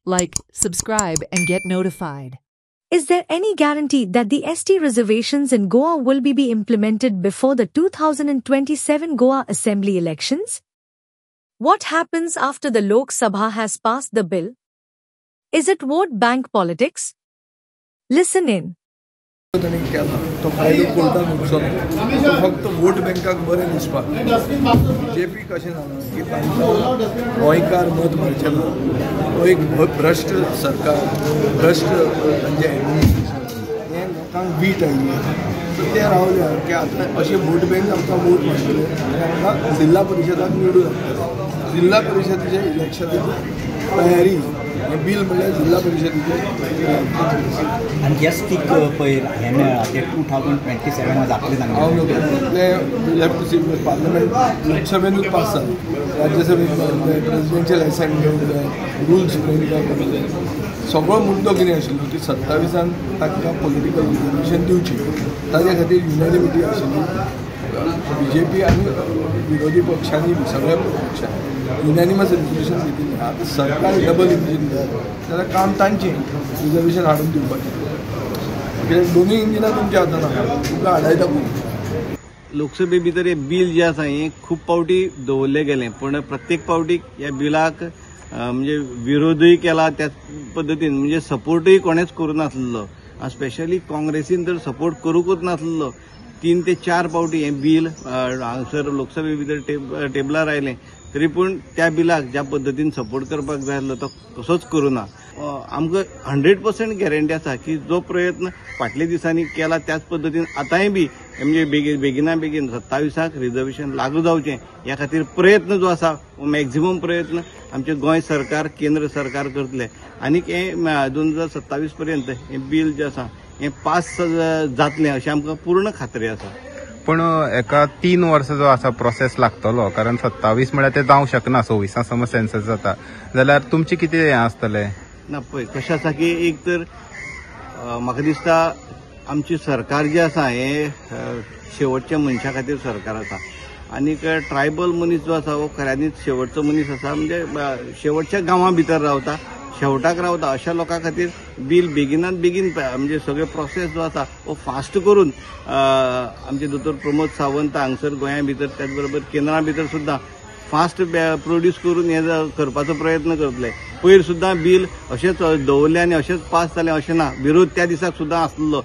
like, subscribe and get notified. Is there any guarantee that the ST reservations in Goa will be implemented before the 2027 Goa Assembly elections? What happens after the Lok Sabha has passed the bill? Is it vote bank politics? Listen in. तो कायदो कोर्टान उठचलो तो फक्त vote बँकाक बरें दिसपाक BJP कशें जालां की तांकां गोंयकार मत मारचें ना तो एक भ्रश्ट सरकार भ्रश्ट म्हणजे एडमिनिस्ट्रेशन हें लोकांक वीट आयिल्लें सो ते रावले की आतां अशें वोट बँक आमकां वोट मारतले आनी आमकां जिल्हा परिशदाक निवडून हाडटले जिल्हा परिशदेचे इलेक्शनाची तयारी हें बिल म्हणल्यार जिल्हा परिशदेचे आनी एसटीक पळय हें मेळ्ळा तें 2027 जातलें सांगलें पार्लमेंट लोकसभेनूच पास जालें राज्यसभेक प्रेसिडेंशियल असेंट घेवंक जाय रुल्स फ्रेम करपाक जाय सगळो मुद्दो कितें आशिल्लो की 27 तांकां पॉलिटिकल रिजर्वेशन दिवची ताजे खातीर युनानिमिटी आशिल्ली बीजेपी आनी विरोधी पक्षांनी सगळ्या पक्षांनी युनानिमस रिजर्वेशन दिल्लें आतां सरकार डबल इंजीन जाल्यार काम तांचें रिजर्वेशन हाडून दिवपाचें कित्याक दोनूय इंजिनां तुमच्या हातांत आसा तुमकां हाडायता कोण लोकसभे भितर हे बिल जे आसा हें खूब पावटी दवरलें गेलें पण प्रत्येक पावटी ह्या बिलाक म्हणजे विरोधूय केला त्याच पद्दतीन म्हणजे सपोर्टूय कोणेच करूं नासलो स्पेशली काँग्रेसीन तर सपोर्ट करूंकूच नासलो 3 ते 4 पावटी हे बिल हांगसर लोकसभे भितर टेबलार आयलें तरी पूण त्या बिलाक ज्या पद्दतीन सपोर्ट करपाक जाय आसलो तो कसोच करूं ना आमकां 100% गॅरंटी आसा की जो प्रयत्न फाटल्या दिसांनी केला त्याच पद्दतीन आतांय बी म्हणजे बेगिना बेगीन 27 रिजर्वेशन लागू जावचें ह्या खातीर प्रयत्न जो आसा मॅक्झिमम प्रयत्न आमचे गोंय सरकार केंद्र सरकार करतले आनीक हे 2027 पर्यंत हे बिल जे आसा हे पास जातलें अशी आमकां पूर्ण खात्री आसा पण एका 3 वर्स जो आसा प्रोसेस लागतलो कारण 27 म्हळ्यार ते जावंक शकना 26 समज सेन्सस जाता जाल्यार तुमचे कितें हें आसतलें ना पळय कशें आसा की एक तर म्हाका दिसता आमची सरकार जे आसा हे शेवटच्या मनशा खातीर सरकार आसा आनीक ट्रायबल मनीस जो आसा हो खऱ्यांनीच शेवटचो मनीस आसा म्हणजे शेवटच्या गांवां भितर रावता शेवटाक रावता अशा लोकां खातीर बिल बेगिनात बेगीन म्हणजे सगळे प्रोसेस जो आसा हो फास्ट करून आमचे दोतोर प्रमोद सावंत हांगसर गोंया भितर त्याच बरोबर केंद्रा भितर सुद्दां फास्ट प्रोड्यूस करून हे करपाचो प्रयत्न करतले पयर सुद्दां बिल अशेंच दवरलें आनी अशेंच पास जालें अशें ना विरोध त्या दिसाक सुद्दां आसलो